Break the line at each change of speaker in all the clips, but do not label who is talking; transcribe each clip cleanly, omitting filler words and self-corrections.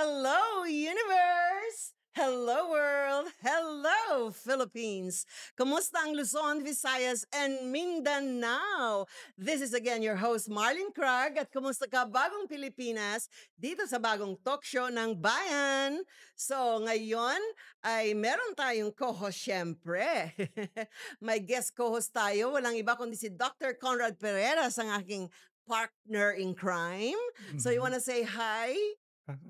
Hello, universe! Hello, world! Hello, Philippines! Kumusta ang Luzon, Visayas, and Mindanao? This is again your host, Marlene Krag, at kumusta ka bagong Pilipinas dito sa bagong talk show ng Bayan? So, ngayon ay meron tayong co-host, syempre. May guest co-host tayo, walang iba kundi si Dr. Conrad Pereras, ang aking partner in crime. So, you
Mhm.
wanna say hi?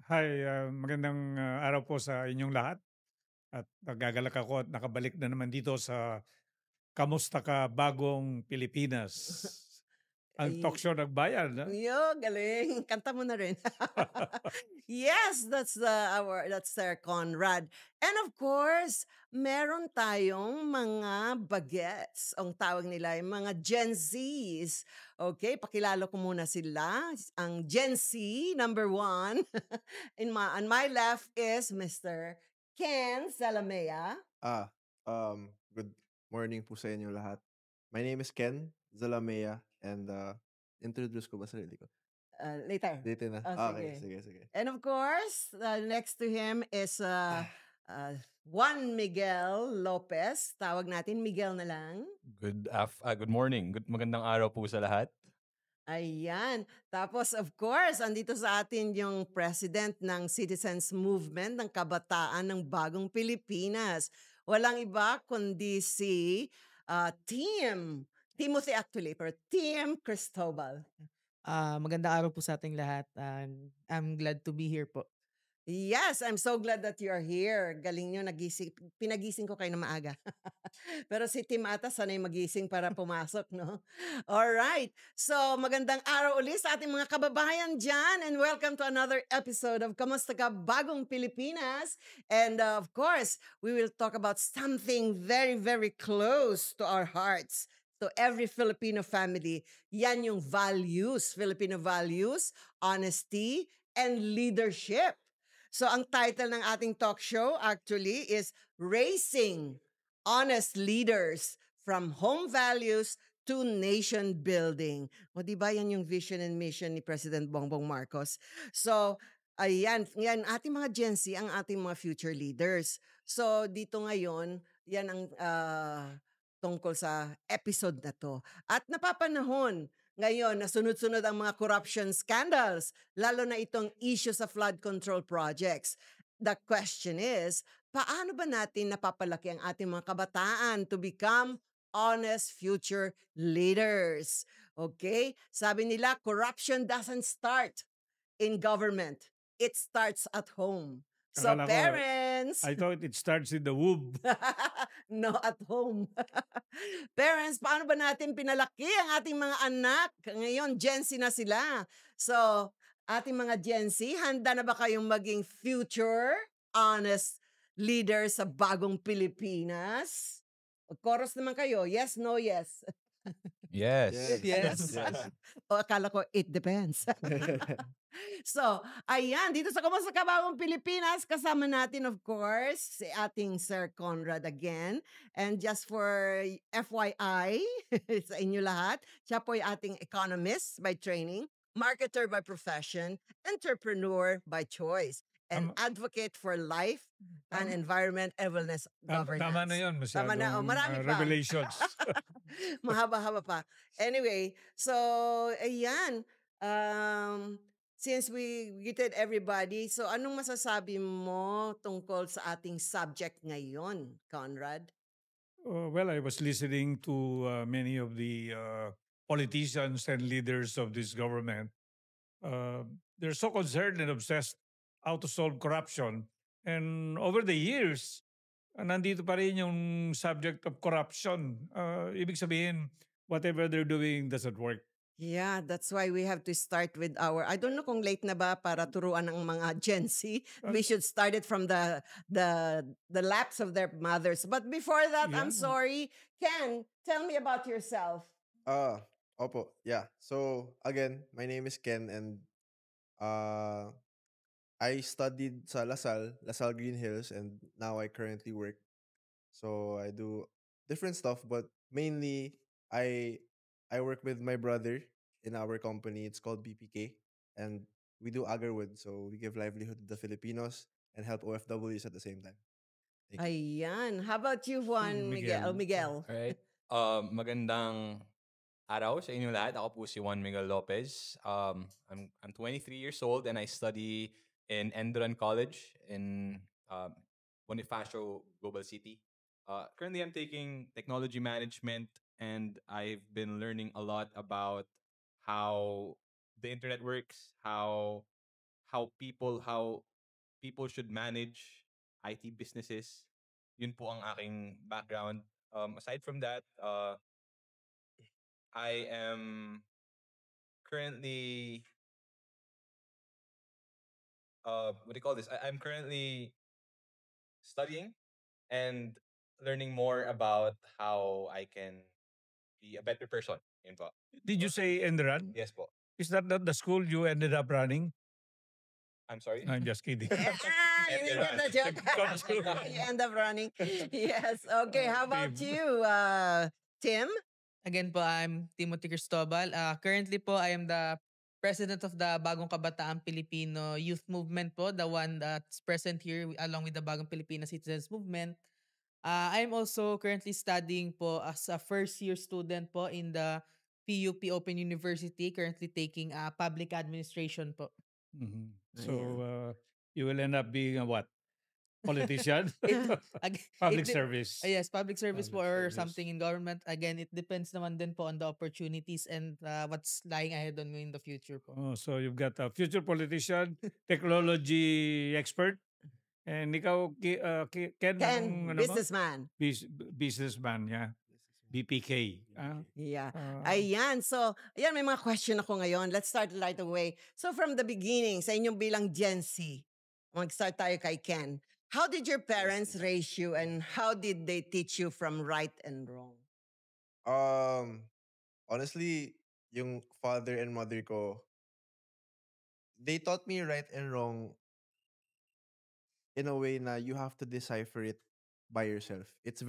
Hi, magandang araw po sa inyong lahat at nagagalak ako at nakabalik na naman dito sa Kamusta Ka Bagong Pilipinas? Ang talk
Ay,
show ng bayan, ha?
galing. Kanta mo na rin. Yes, that's Sir Conrad. And of course, meron tayong mga bagets. Ang tawag nila ay mga Gen Zs. Okay, pakilala ko muna sila. Ang Gen Z, number one. On my left is Mr. Ken Salamea.
Good morning po sa inyo lahat. My name is Ken Zalamea and introduce ko ba sarili ko?
Later.
Dito na.
Oh,
Okay,
sige.
sige.
And of course, next to him is Juan Miguel Lopez. Tawag natin Miguel na lang.
Good morning. Magandang araw po sa lahat.
Ayan. Tapos of course, andito sa atin yung president ng Citizens Movement ng Kabataan ng Bagong Pilipinas. Walang iba kundi si Timothy actually, pero Tim Cristobal.
Magandang araw po sa ating lahat. I'm glad to be here po.
Yes, I'm so glad that you're here. Galing nyo, pinagising ko kayo na maaga. Pero si Tim ata sanay magising para pumasok, no? All right. So, magandang araw ulit sa ating mga kababayan dyan and welcome to another episode of Kamusta Ka Bagong Pilipinas. And of course, we will talk about something very, very close to our hearts. So every Filipino family, yan yung values, Filipino values, honesty, and leadership. So ang title ng ating talk show actually is Raising Honest Leaders from Home Values to Nation Building. O di ba yan yung vision and mission ni President Bongbong Marcos? So, ayan, yan ating mga Gen Z, ang ating mga future leaders. So, dito ngayon, yan ang tungkol sa episode na to. At napapanahon ngayon na sunod-sunod ang mga corruption scandals, lalo na itong issue sa flood control projects. The question is, paano ba natin napapalaki ang ating mga kabataan to become honest future leaders? Okay? Sabi nila, corruption doesn't start in government. It starts at home. So
Akala ko,
parents,
I thought it starts in the womb.
no, at home. Parents, paano ba natin pinalaki ang ating mga anak? Ngayon, Gen Z na sila. So, ating mga Gen Z, handa na ba kayong maging future honest leader sa bagong Pilipinas? Chorus naman kayo. Yes, no, yes.
Yes.
Yes.
O akala ko, it depends. So, ayan, dito sa Kamusta Ka Bagong Pilipinas, kasama natin of course, si ating Sir Conrad again. And just for FYI, sa inyo lahat, siya po ay ating economist by training, marketer by profession, entrepreneur by choice, and advocate for life and environment and wellness governance.
Tama na yun,
Tama na,
masyadong
marami pa.
revelations.
Mahaba-haba pa. Anyway, so, ayan. Since we greeted everybody, so anong masasabi mo tungkol sa ating subject ngayon, Conrad?
Well, I was listening to many of the politicians and leaders of this government. They're so concerned and obsessed how to solve corruption. And over the years, nandito pa rin yung subject of corruption. Ibig sabihin, whatever they're doing doesn't work.
Yeah, that's why we have to start with I don't know kung late na ba para turuan ng mga Gen Z. We should start it from the laps of their mothers. But before that, I'm
Yeah.
sorry. Ken, tell me about yourself.
Opo. Yeah. So, again, my name is Ken and I studied sa LaSalle Green Hills, and now I currently work. So, I do different stuff, but mainly I I work with my brother in our company. It's called BPK, and we do agarwood, so we give livelihood to the Filipinos and help OFWs at the same time. Thank you.
Ayan. How about you, Juan Miguel?
Miguel.
Miguel.
Alright. Magandang araw sa inyo lahat. Ako po si Juan Miguel Lopez. I'm 23 years old and I study in Enduran College in Bonifacio Global City. Currently, I'm taking technology management and I've been learning a lot about how the internet works, how people should manage IT businesses. Yun po ang aking background. Aside from that, I am currently what do you call this? I'm currently studying and learning more about how I can be a better person. Yun po.
Did you say Enderan?
Yes po.
Is that not the school you ended up running?
I'm sorry.
I'm just kidding.
You didn't get the joke.
Come true.
You end up running. Yes. Okay. How about
Tim.
you, Tim?
Again po, I'm Timothy Cristobal. Currently po, I am the president of the Bagong Kabataan Pilipino Youth Movement po, the one that's present here along with the Bagong Pilipino Citizens Movement. I'm also currently studying po as a first-year student po in the PUP Open University, currently taking public administration po.
Mhm. So
Ayan.
you will end up being a what? Politician?
Ag-
Public
it de-
service.
Yes, public service po
Public
or
service.
something in government. Again, it depends naman din po on the opportunities and what's lying ahead on you in the future po.
Oh, so you've got a future politician, technology expert, and ikaw, Ken,
Ken,
anong, ano mo?
businessman.
Businessman, yeah. BPK.
Yeah. Ayan. So, ayan, may mga question ako ngayon. Let's start right away. So, from the beginning, sa inyong bilang Gen Z, mag-start tayo kay Ken. How did your parents raise you and how did they teach you from right and wrong?
Honestly, yung father and mother ko, they taught me right and wrong in a way na you have to decipher it by yourself. It's a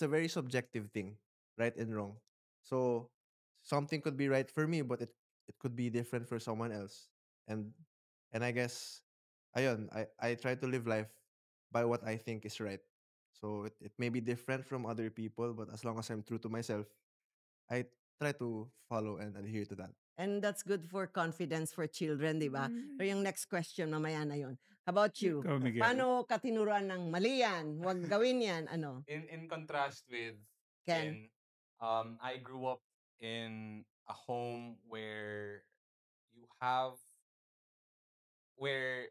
very subjective thing, right and wrong. So something could be right for me, but it could be different for someone else. And I guess ayun, I try to live life by what I think is right. So it may be different from other people, but as long as I'm true to myself, I try to follow and adhere to that.
And that's good for confidence for children, di ba? Pero yung next question, mamaya na yun. How about you?
Ikaw, Miguel.
Paano ka tinuruan ng mali yan? Huwag gawin yan. Ano?
In contrast with
Ken?
I grew up in a home where you have where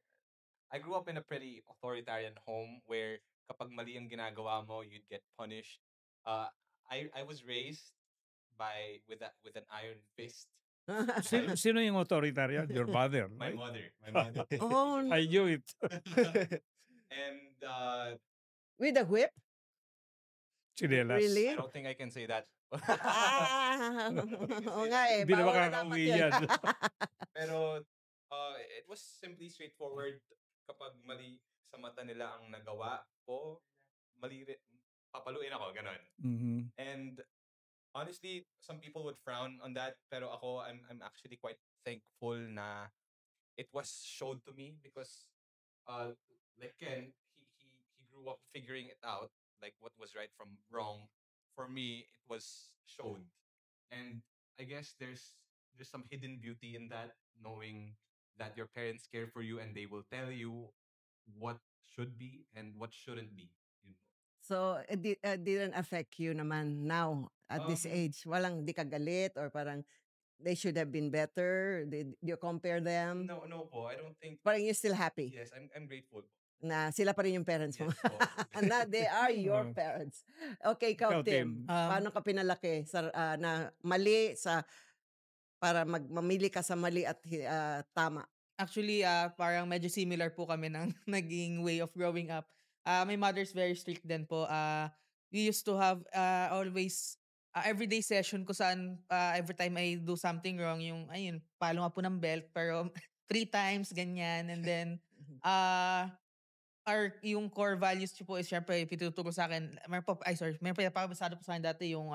I grew up in a pretty authoritarian home where kapag mali ang ginagawa mo, you'd get punished. I was raised with an iron fist.
Sino yung authoritarian? Your mother,
My
right?
mother. My mother.
Oh,
I knew it.
And
with a whip?
Chinelas.
Really?
I don't think I can say that.
Oo nga eh.
Hindi na
bawal
makakauwi
dapat
yan.
Pero it was simply straightforward. Kapag mali sa mata nila ang nagawa ko, mali rin, papaluin ako, ganon.
Mhm.
And honestly, some people would frown on that, pero ako, I'm actually quite thankful na it was shown to me because like Ken, he grew up figuring it out, like what was right from wrong. For me, it was shown. And I guess there's some hidden beauty in that, knowing that your parents care for you and they will tell you what should be and what shouldn't be. You know.
So, it didn't affect you naman now at this age? Walang di ka galit or parang they should have been better? Did you compare them?
No po. I don't think.
Parang you're still happy
Yes, I'm grateful.
na sila pa rin yung parents mo.
Yes po.
na they are your
Oh.
parents. Okay, ikaw,
Ikaw,
Tim.
Tim.
Paano ka pinalaki sa, na mali sa para mamili ka sa mali at tama?
Actually, parang medyo similar po kami ng naging way of growing up. My mother's very strict din po. We used to have always everyday session ko saan every time I do something wrong, yung ayun, palo nga po ng belt pero 3 times ganyan, and then yung core values ko po is syempre pinuturo sa akin. May pinapabasado po sa akin dati yung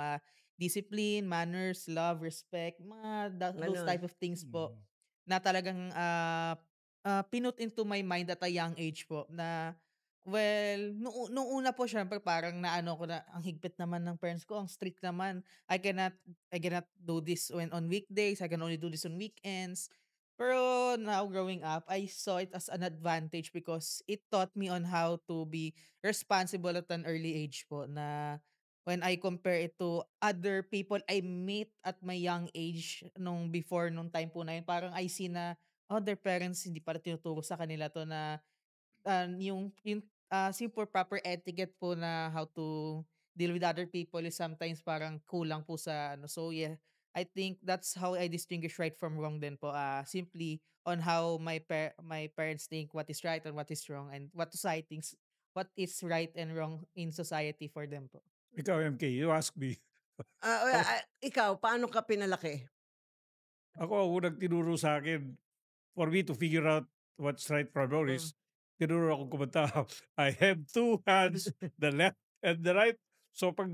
discipline, manners, love, respect, mga those
Ganun.
type of things po. na talagang pinut into my mind at a young age po na, well, nung una po syempre parang naano ko na, ang higpit naman ng parents ko, ang strict naman. I cannot do this when on weekdays, I can only do this on weekends. Pero now growing up, I saw it as an advantage because it taught me on how to be responsible at an early age po na when I compare it to other people I meet at my young age nung time po na yun, parang I see na, oh, their parents hindi pala tinuturo sa kanila 'to na, yung simple proper etiquette po na how to deal with other people is sometimes parang kulang po sa ano. So yeah, I think that's how I distinguish right from wrong din po, simply on how my parents think what is right and what is wrong and what society thinks what is right and wrong in society for them po.
Ikaw, MK, you ask me.
Ikaw, paano ka pinalaki?
Ako, ang unang tinuro sa akin, for me to figure out what's right from wrong
Mm.
is, tinuro ako kumanta, I have two hands, the left and the right. So pag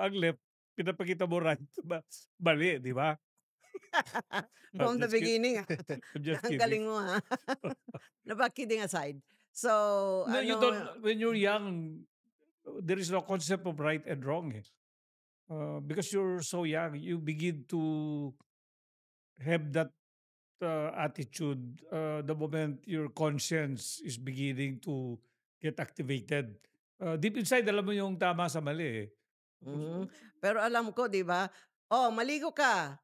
ang left, pinapakita mo right, mali, di ba?
From the
Just kid-
beginning,
I'm just
ang
kidding.
galing mo ha. Kidding aside. So,
No, you
ano,
don't, when you're young, there is no concept of right and wrong. Because you're so young, you begin to have that attitude the moment your conscience is beginning to get activated. Deep inside, alam mo yung tama sa mali eh.
mhm. Pero alam ko, 'di ba? Oh, maligo ka.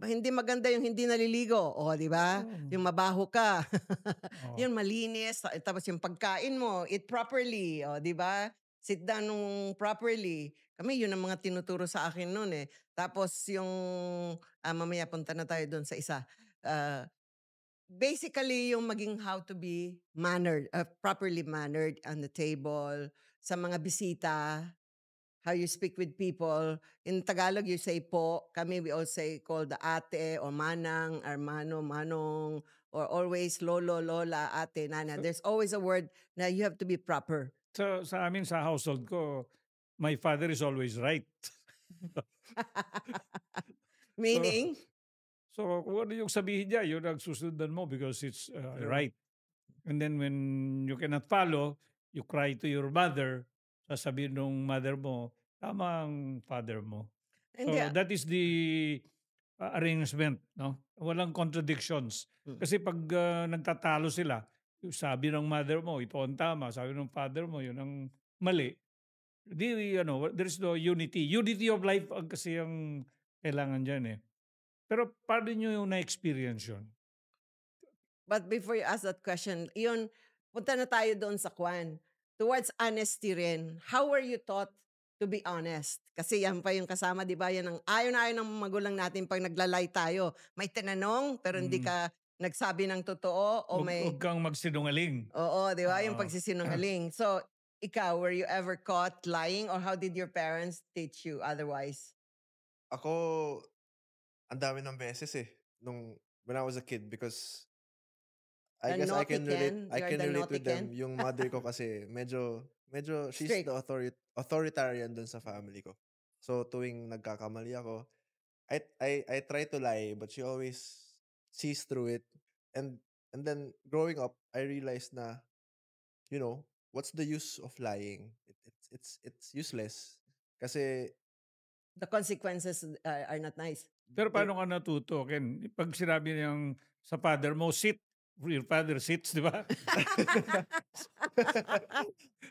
Hindi maganda yung hindi naliligo. Oh, 'di ba?
Oh.
Yung mabaho ka.
Oo.
Yun malinis, tapos yung pagkain mo, eat properly, oh, 'di ba? Sit down nung properly. Kami yun ang mga tinuturo sa akin noon eh. Tapos yung mamaya punta na tayo doon sa isa. Ah, basically yung maging how to be mannered, properly mannered on the table, sa mga bisita, how you speak with people. In Tagalog, you say po. Kami, we all say, call the ate or manang, hermano, manong, or always lolo, lola, ate, nana. There's always a word na you have to be proper.
Sa amin, sa household ko, my father is always right.
Meaning,
So kung ano yung sabihin niya, yun ang susundan mo because it's
True.
right. And then when you cannot follow, you cry to your mother, sasabihin nung mother mo, tama ang father mo.
hindi,
So that is the arrangement, no? Walang contradictions.
Mm.
Kasi pag nagtatalo sila, yung sabi ng mother mo, ito ang tama, sabi ng father mo, yun ang mali. Di, there is no unity. Unity of life ang kasi ang kailangan dyan eh. Pero paano nyo yung na-experience yun?
but before you ask that question, yun, punta na tayo doon sa kwan. Towards honesty rin. How were you taught to be honest? Kasi yan pa yung kasama, di ba? Yan ang ayaw na ayaw ng magulang natin pag naglalay tayo. May tinanong, pero hindi
Mm.
ka nagsabi ng totoo o may...
Huwag kang magsinungaling.
Oo, di ba? Yung
Oo.
pagsisinungaling. So, ikaw, were you ever caught lying or how did your parents teach you otherwise?
Ako, ang dami ng beses eh. When I was a kid because I
The
guess I
naughty
can relate.
Ken?
I
You're
can
the
relate
naughty
with them.
Ken?
Yung mother ko kasi medyo she's
Strict.
the authoritarian dun sa family ko. So tuwing nagkakamali ako, I try to lie but she always sees through it. And then growing up, I realized na what's the use of lying? It's useless. Kasi
The consequences are not nice.
Pero paano ka natuto, Ken? Pag sinabi niyang sa father mo, sit. Your father sits, di ba?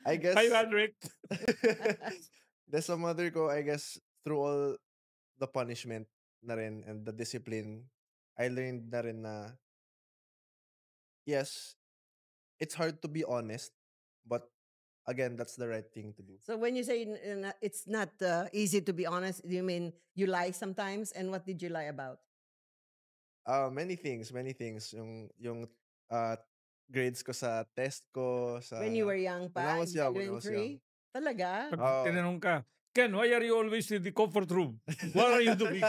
I guess
Hi, Patrick.
there's a mother ko, I guess, through all the punishment na rin and the discipline, I learned na rin na, yes, it's hard to be honest, but again, that's the right thing to do.
So when you say it's not easy to be honest, do you mean you lie sometimes? And what did you lie about?
Many things. Yung grades ko sa test ko,
When you were young
when I
pa,
was young, when I was young.
elementary? Talaga?
Pag
Oo.
tinanong ka, Ken, why are you always in the comfort room? What are you doing?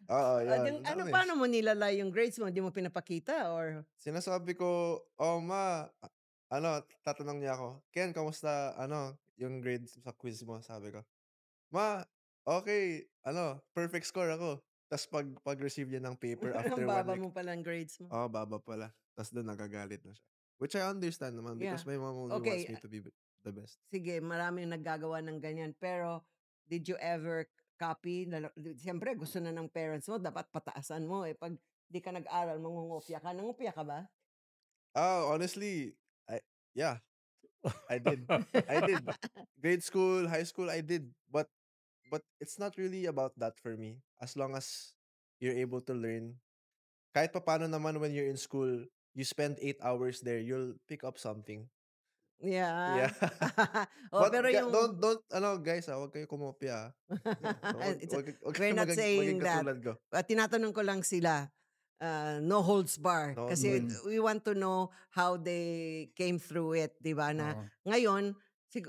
Oo, yun.
Ano,
Dami.
paano mo nilalay yung grades mo? Di mo pinapakita or?
Sinasabi ko, oh ma, tatanong niya ako, Ken, kamusta, yung grades sa quiz mo? Sabi ko, ma, okay, perfect score ako. Tas pag-receive niya ng paper after
Ang
1
baba
week,
mo palang grades mo.
baba pala. Tas doon nagagalit na siya. Which I understand naman because
Yeah.
my mom only wants
Okay,
me to be the best.
sige, maraming naggagawa ng ganyan. Pero, did you ever copy? Siyempre, gusto na ng parents mo, dapat pataasan mo. Pag di ka nag-aral, mangungopia ka. Nangopia ka ba?
Honestly, yeah, I did. I did. Grade school, high school, I did. But it's not really about that for me. As long as you're able to learn. Kahit paano naman when you're in school, you spend 8 hours there, you'll pick up something.
Yeah.
Yeah.
Oh,
But
pero yung...
don't, guys, huwag kayo kumopya. Wag
We're
kayo
not saying
maging
that.
katulad ko.
Tinatanong ko lang sila, no holds bar.
No holds
Kasi
bar.
we want to know how they came through it, di ba? Na ngayon,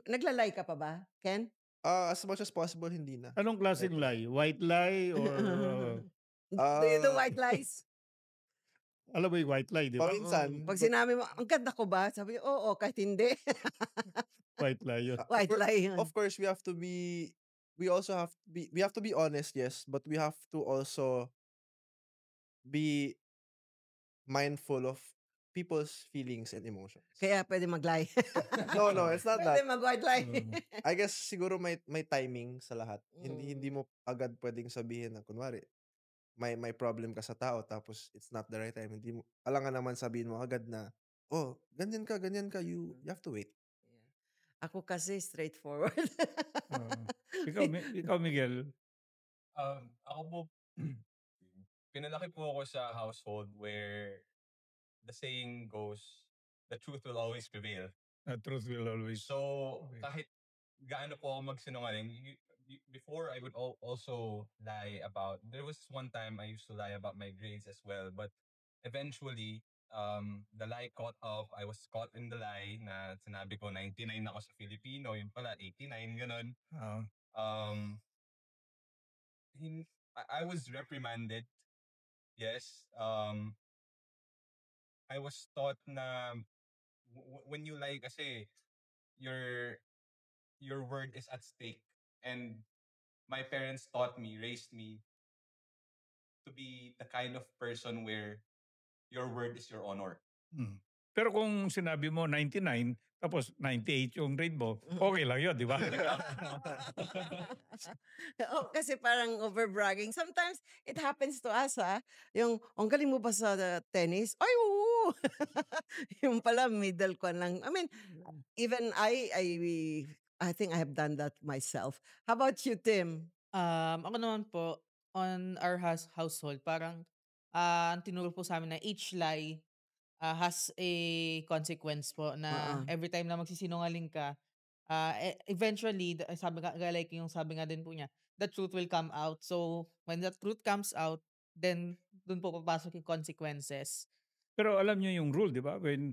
naglalay ka pa ba, Ken?
As much as possible, hindi na.
Anong klaseng lie? White lie or
Do you do white lies?
alam mo yung white lie, di ba?
Paminsan.
Pag sinabi mo, ang ganda ko ba? Sabi niya, oo, kahit hindi.
White lie yun.
White lie yun.
Of course, we have to be honest, yes, but we have to also be mindful of people's feelings and emotions.
Kaya pwede mag-lie.
No, it's not that.
Pwede mag-white lie.
I guess siguro may timing sa lahat. Hindi mo agad pwedeng sabihin na kunwari may problem ka sa tao tapos it's not the right time. Hindi mo alangan naman sabihin mo agad na ganyan ka, you have to wait.
Ako kasi straightforward.
Ikaw, Miguel.
Ako po, pinalaki po ako sa household where the saying goes, the truth will always prevail.
The truth will always.
So, kahit gaano po ako magsinungaling, before I would also lie about, there was one time I used to lie about my grades as well, but eventually, the lie caught up. I was caught in the lie na sinabi ko 99 ako sa Filipino, yun pala 89, ganun. I was reprimanded. Yes. I was taught na when you lie kasi your word is at stake, and my parents raised me to be the kind of person where your word is your honor.
Pero kung sinabi mo 99, tapos 98 yung grade mo, okay lang yun, di ba?
Kasi parang over-bragging. Sometimes, it happens to us, Yung, ang galing mo ba sa tennis? Ay, oo! Yung pala, middle ko lang. I mean, even I think I have done that myself. How about you, Tim?
Ako naman po, on our household, parang ang tinuro po sa amin na each lie has a consequence po na every time na magsisinungaling ka, eventually, sabi nga din po niya, the truth will come out. So, when the truth comes out, then dun po papasok yung consequences.
Pero alam niyo yung rule, di ba? When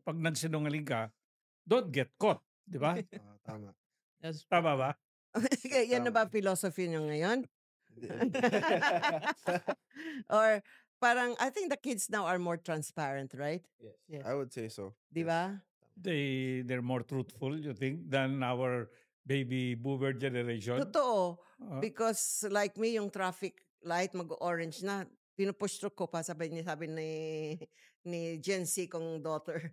pag nagsinungaling ka, don't get caught, di ba?
Tama.
Yes,
Tama ba?
Yan na ba philosophy nyo ngayon? Or parang, I think the kids now are more transparent, right?
yes.
I would say so.
Di ba?
They're more truthful, you think, than our baby boomer generation?
Totoo. Because like me, yung traffic light mag-orange na, pinupush through ko pa, sabi ni Gen Z kong daughter.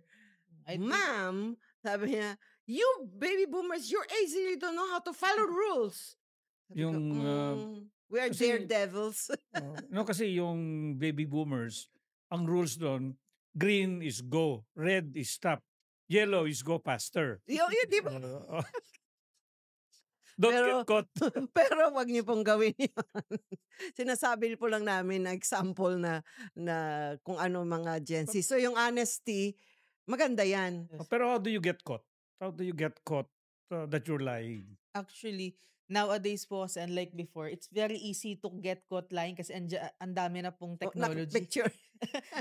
Ma'am, sabi niya, you baby boomers, your age, you don't know how to follow rules. Sabi ko, we are daredevils.
No, kasi yung baby boomers, ang rules doon, green is go, red is stop, yellow is go faster.
Yun, di ba?
Don't get caught.
Pero wag niyo pong gawin yun. Sinasabi po lang namin na example na kung ano mga Gen Z. So yung honesty, maganda yan.
Pero how do you get caught? How do you get caught that you're lying?
Actually, nowadays po, and like before, it's very easy to get caught lying kasi ang dami na pong technology.
Picture.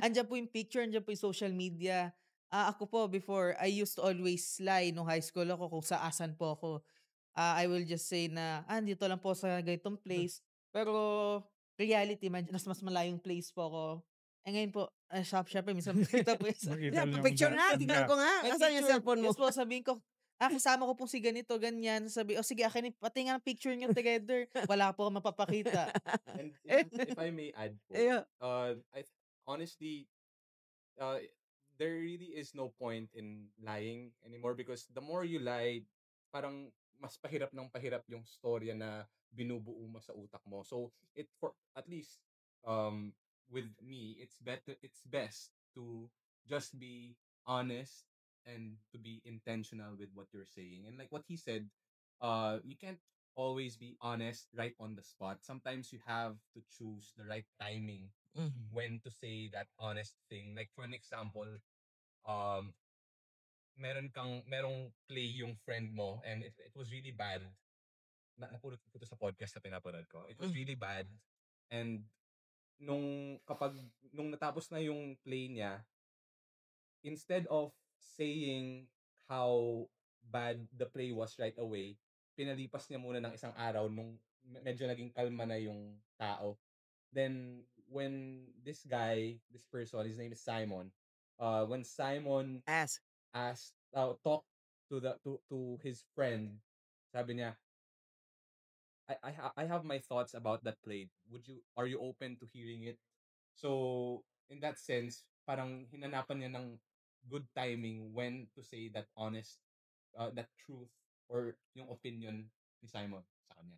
Andiyan po yung picture, andiyan po yung social media. Ako po, before, I used to always lie nung high school ako kung saan po ako. I will just say na, dito lang po sa ganitong place. Pero, reality, mas malayong place po ako. Ngayon po, syempre, minsan makita po
Picture na, tingnan ko nga. Asan yung cellphone mo?
Yes po, sabihin ko, kasama ko pong si ganito, ganyan. Sabi, sige, akin, pati nga ang picture niyo together. Wala po akong mapapakita.
And if I may add po,
Yeah.
honestly, uh, there really is no point in lying anymore because the more you lie, parang mas pahirap yung storya na binubuo mo sa utak mo. So it for at least um with me, it's best to just be honest and to be intentional with what you're saying. And like what he said, you can't always be honest right on the spot. Sometimes you have to choose the right timing
Mhm.
when to say that honest thing. Like for an example, um, merong play yung friend mo and it was really bad. Napulot ko to sa podcast na pinapanood ko. It was
Mm.
really bad. And nung natapos na yung play niya, instead of saying how bad the play was right away, pinalipas niya muna ng isang araw nung medyo naging kalma na yung tao. Then when this person, his name is Simon, when Simon
Ask.
talked to his friend, sabi niya, I have my thoughts about that play. Are you open to hearing it? So in that sense, parang hinanapan niya ng good timing when to say that honest, that truth or yung opinion ni Simon sa kanya.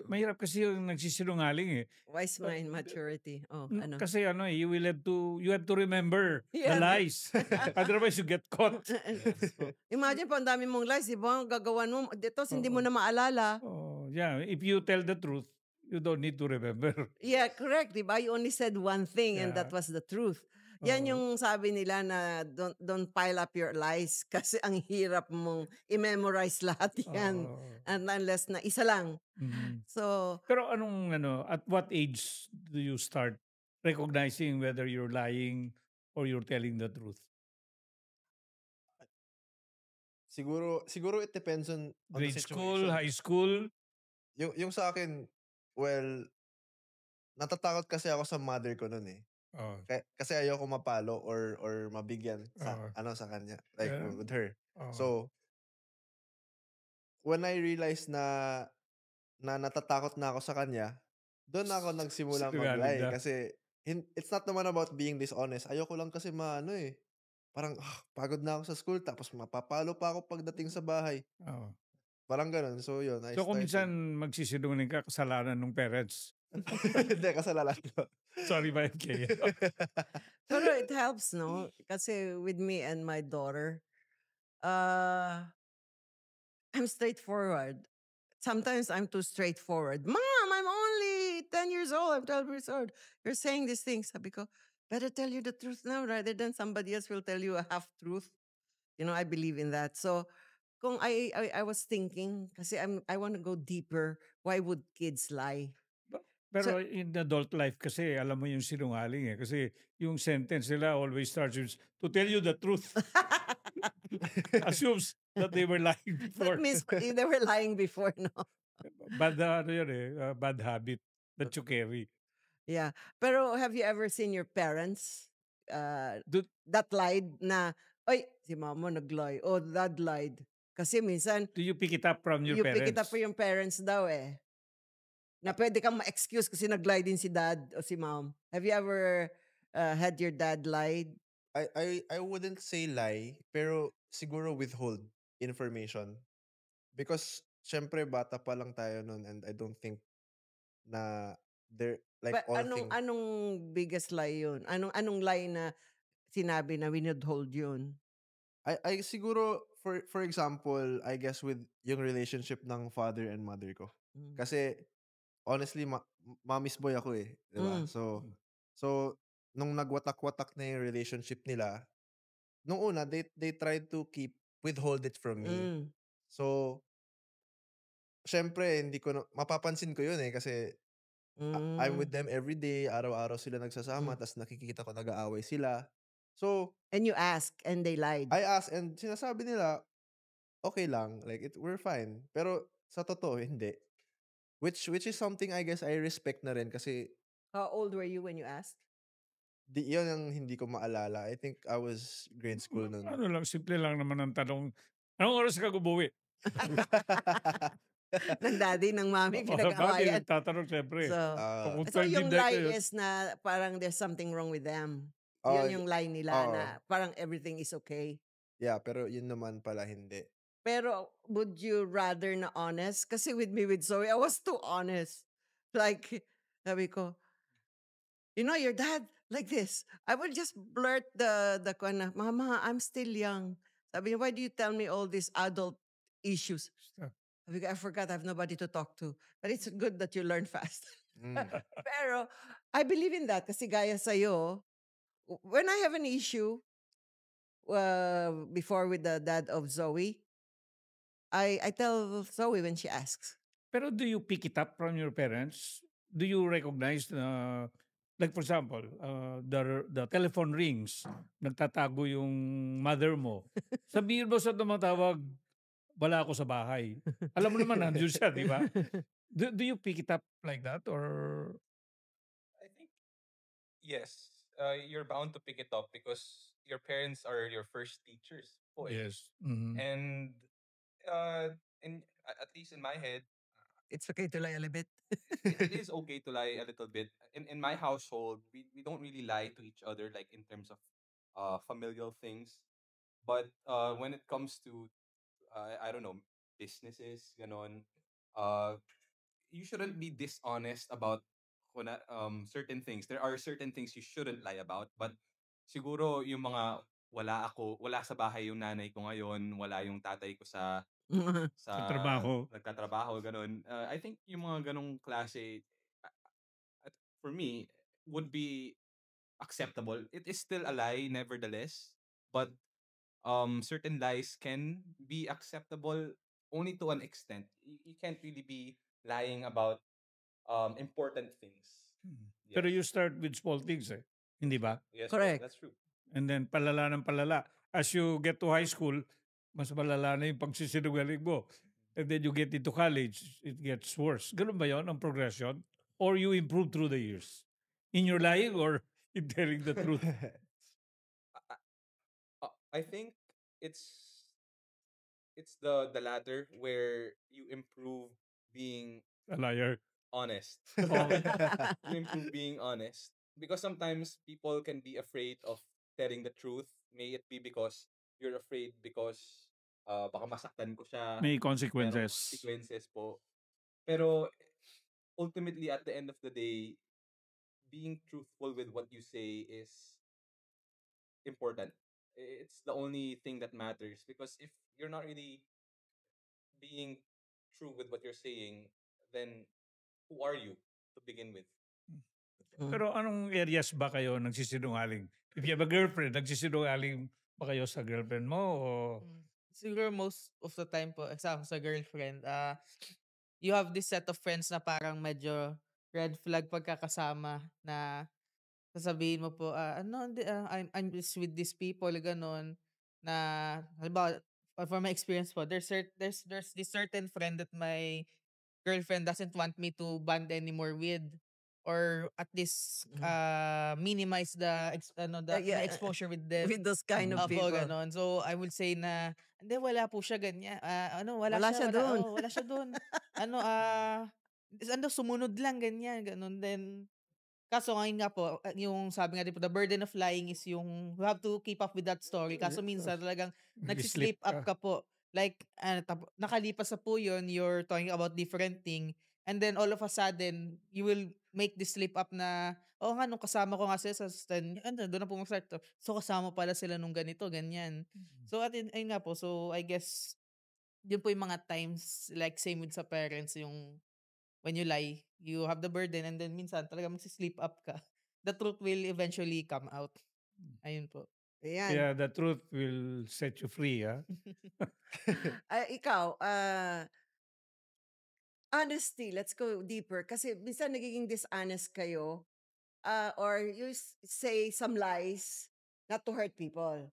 Mahirap kasi yung nagsisinungaling eh.
Wise mind maturity. Oh, ano?
Kasi you have to remember the
Yeah.
lies. Otherwise you get caught.
Imagine po, ang dami mong lies, di ba? Gagawan mo. Dito, hindi mo na maalala.
Oh, yeah. If you tell the truth, you don't need to remember.
Yeah, correct, di ba? You only said one thing and that
Yeah.
was the truth. Yan
Oo.
yung sabi nila na don't pile up your lies kasi ang hirap mong i-memorize lahat yan.
Oo.
And unless na isa lang.
Mhm.
So,
Pero at what age do you start recognizing whether you're lying or you're telling the truth?
Siguro it depends on the
Grade school,
situation.
high school?
Yung sa akin, well, natatakot kasi ako sa mother ko noon eh.
Oh,
Kasi ayoko mapalo or mabigyan sa
Oo.
sa kanya, like
Yeah.
with her.
Oo.
So when I realized na natatakot na ako sa kanya, doon ako nagsimula
Sinungaling
mag-lie
na.
kasi it's not naman about being dishonest. Ayoko lang kasi parang pagod na ako sa school tapos mapapalo pa ako pagdating sa bahay.
Oo.
Parang ganun. So yun, I
So kung
started.
minsan magsisinungaling ka, kasalanan ng parents.
Hindi, kasalanan ko.
Sorry, ba MK?
pero it helps, no? Kasi with me and my daughter, I'm straightforward. Sometimes I'm too straightforward. Mom, I'm only 10 years old. I'm 12 years old. You're saying these things. Sabi ko, better tell you the truth now rather than somebody else will tell you a half truth. I believe in that. So, kung I was thinking, kasi I want to go deeper. Why would kids lie?
Pero in adult life kasi, alam mo yung sinungaling eh. Kasi yung sentence nila always starts with, to tell you the truth. Assumes that they were lying before.
That means they were lying before, no?
Bad, bad habit that you carry.
Yeah. Pero have you ever seen your parents that lied na, oy, si mama nag-lie. Oh, dad lied. Kasi minsan,
Do you pick it up from your
you
parents?
pick it up for yung parents daw eh. Na pwede kang ma-excuse kasi nag-lie din si dad o si mom. Have you ever had your dad lied?
I wouldn't say lie, pero siguro withhold information. Because syempre bata pa lang tayo noon and I don't think na they're like
But
all
anong
things.
anong biggest lie yun? Anong lie na sinabi na withhold yun?
I siguro for example, I guess with yung relationship ng father and mother ko.
Mm.
Kasi honestly, mommy's boy ako eh, 'di ba?
Mm.
So nung nagwatak-watak na yung relationship nila, nung una they tried to withhold it from me.
Mm.
So syempre hindi ko mapapansin ko yun eh kasi I'm with them every day, araw-araw sila nagsasama, tas nakikita ko nag-aaway sila. So,
And you ask and they lied.
I asked and sinasabi nila, okay lang, like we're fine. Pero sa totoo, hindi. Which is something I guess I respect na rin kasi
How old were you when you asked?
yun ang hindi ko maalala. I think I was grade school nun.
Simple lang naman ang tanong. Anong oras ka umuwi?
Ng daddy, ng mommy,
Daddy,
pinag-awayan.
nagtatanong siyempre.
So,
Kung
Ah,
so
12
yung
midnight
lie
na yun.
is na parang there's something wrong with them.
oh,
Yun yung lie nila
oo.
na parang everything is okay.
Yeah, pero yun naman pala hindi.
Pero would you rather na honest? Kasi with me, with Zoe, I was too honest. Like, sabi ko, you know, your dad, like this. I will just blurt the na, Mama, I'm still young. Sabi niya, why do you tell me all these adult issues? Sabi ko, I forgot I have nobody to talk to. But it's good that you learn fast.
Mm.
Pero, I believe in that kasi gaya sa'yo, when I have an issue before with the dad of Zoe, I tell Zoe when she asks.
Pero do you pick it up from your parents? Do you recognize na, like for example, the telephone rings, nagtatago yung mother mo. Sabihin mo sa tumatawag, wala ako sa bahay. Alam mo naman, nandiyon siya, di ba? Do you pick it up like that? Or,
I think yes, you're bound to pick it up because your parents are your first teachers po eh.
yes. Mhm.
And uh, at least in my head,
It's okay to lie a little bit.
it is okay to lie a little bit. In my household, we don't really lie to each other like in terms of familial things. But when it comes to I don't know, businesses, ganon, uh you shouldn't be dishonest about certain things. There are certain things you shouldn't lie about, but siguro yung mga wala sa bahay yung nanay ko ngayon, wala yung tatay ko sa
Sa trabaho.
nagtatrabaho, ganun. I think yung mga ganong klase, for me, would be acceptable. It is still a lie, nevertheless, but certain lies can be acceptable only to an extent. You can't really be lying about important things.
Pero
Yes.
you start with small things eh. Hindi ba?
Yes,
Correct.
that's true.
And then palala ng palala. As you get to high school, mas malala na yung pagsisinungaling mo. And then you get into college, it gets worse. Ganun ba yun ang progression? Or you improve through the years? In your lying or in telling the truth?
I think it's the latter where you improve being
A liar.
honest.
Oh.
You improve being honest because sometimes people can be afraid of telling the truth. May it be because you're afraid because baka masaktan ko siya.
May
Merong
consequences.
consequences po. Pero ultimately at the end of the day, being truthful with what you say is important. It's the only thing that matters because if you're not really being true with what you're saying, then who are you to begin with?
Pero anong areas ba kayo nagsisinungaling? If you have a girlfriend, nagsisinungaling ba kayo sa girlfriend mo? O
Siguro most of the time po, example sa girlfriend, you have this set of friends na parang medyo red flag pagkakasama na sasabihin mo po, ano, hindi, I'm just with these people, ganon, na, halimbawa, for my experience po, there's this certain friend that my girlfriend doesn't want me to bond anymore with or at least minimize the
Yeah,
exposure with them.
with those kind of
Opo,
people.
ganon. So, I would say na, hindi, wala po siya ganyan.
Wala siya dun.
Wala siya dun. Sumunod lang, ganyan, ganon. Then, kaso ngayon nga po, yung sabi nga din po, the burden of lying is yung, you have to keep up with that story. Kaso minsan talagang nagsislip up ka po. Like, nakalipas na po yun, you're talking about different thing. And then all of a sudden, you will make this slip up na, nga, nung kasama ko nga sila sa stand, doon na po mag-start to. So, kasama pala sila nung ganito, ganyan. So, ayun nga po. So, I guess, yun po yung mga times, like same with sa parents, yung when you lie, you have the burden and then minsan talaga magsi-slip up ka. The truth will eventually come out. Ayun po.
Ayan.
yeah, the truth will set you free, ha?
Ikaw, honesty, let's go deeper. Kasi minsan nagiging dishonest kayo or you say some lies not to hurt people.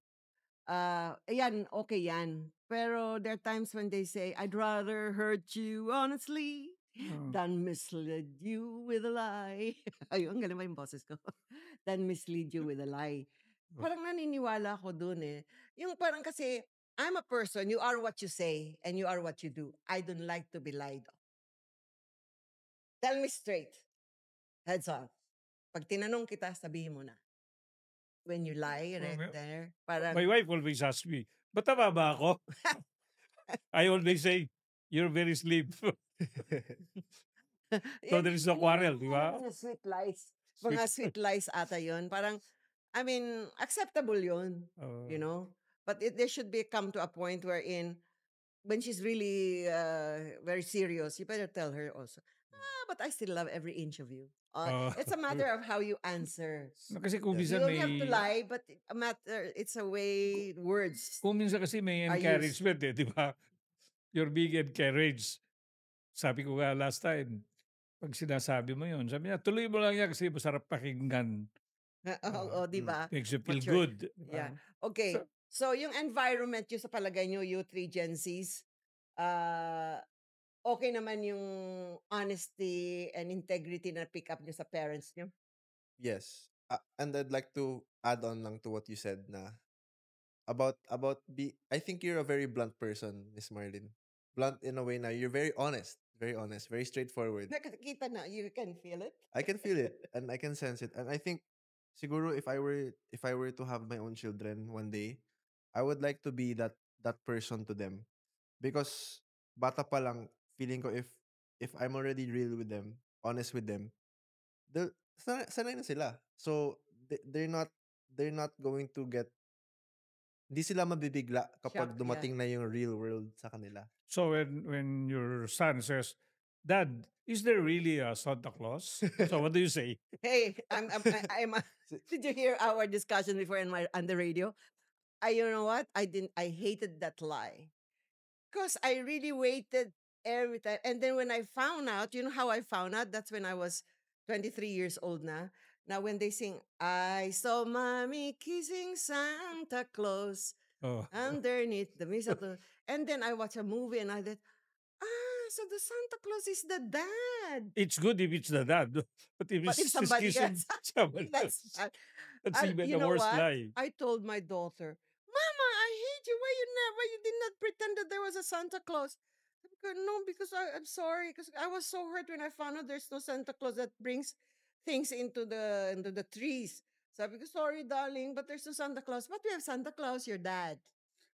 Ayan, okay yan. Pero there are times when they say, I'd rather hurt you honestly than mislead you with a lie. Ayun, galing ba yung boses ko? Than mislead you with a lie. Parang naniniwala ako dun eh. Yung parang kasi, I'm a person, you are what you say and you are what you do. I don't like to be lied on. Tell me straight. Heads off. Pag tinanong kita, sabihin mo na. When you lie
Well,
right
well,
there,
my
parang,
wife always asks me, ba't tama ba ako? I always say, you're very slim. So there is no quarrel, di ba?
Mga sweet lies.
Sweet.
Mga sweet lies ata yun. Parang, I mean, acceptable yun, you know? But there should be come to a point wherein, when she's really very serious, you better tell her also, but I still love every inch of you. It's a matter of how you answer.
Kasi kung
Yes.
You
minsan
don't have to
may...
lie, but it's a way words.
Kung minsan kasi may
Are used.
encouragement di ba? You're being encouraged. Sabi ko nga last time, pag sinasabi mo yun, sabi niya, tuloy mo lang yan kasi masarap pakinggan.
Oo, di ba?
Makes you feel
Mature.
good. di ba?
Yeah. Okay. So, yung environment nyo sa palagay nyo, you three Gen Zs, okay naman yung honesty and integrity na pick up nyo sa parents nyo?
Yes. And I'd like to add on lang to what you said na about I think you're a very blunt person, Miss Marlene. Blunt in a way na you're very honest, very straightforward.
Nakikita na, you can feel it.
I can feel it and I can sense it. And I think siguro if I were to have my own children one day, I would like to be that person to them. Because bata pa lang, feeling ko if I'm already real with them, honest with them, sanay na sila. So they're not going to get, hindi sila mabibigla kapag
Shocked,
dumating na yung real world sa kanila.
So when your son says, Dad, is there really a Santa Claus? So what do you say?
Hey, did you hear our discussion before on the radio? You know what? I hated that lie. Because I really waited every time. And then when I found out, you know how I found out? That's when I was 23 years old na. Now when they sing, I saw mommy kissing Santa Claus
Oh.
underneath the mistletoe. And then I watched a movie and I thought, so the Santa Claus is the dad.
It's good if it's the dad. But if
But if
it's
somebody
kissing
else,
somebody
that's
else,
bad.
that's even
You
the
know
worst
what?
lie.
I told my daughter, Mama, I hate you. Why you did not pretend that there was a Santa Claus? Sabi ko, no, because I'm sorry. Because I was so hurt when I found out there's no Santa Claus that brings things into the trees. Sabi ko, sorry, darling, but there's no Santa Claus. But we have Santa Claus, your dad.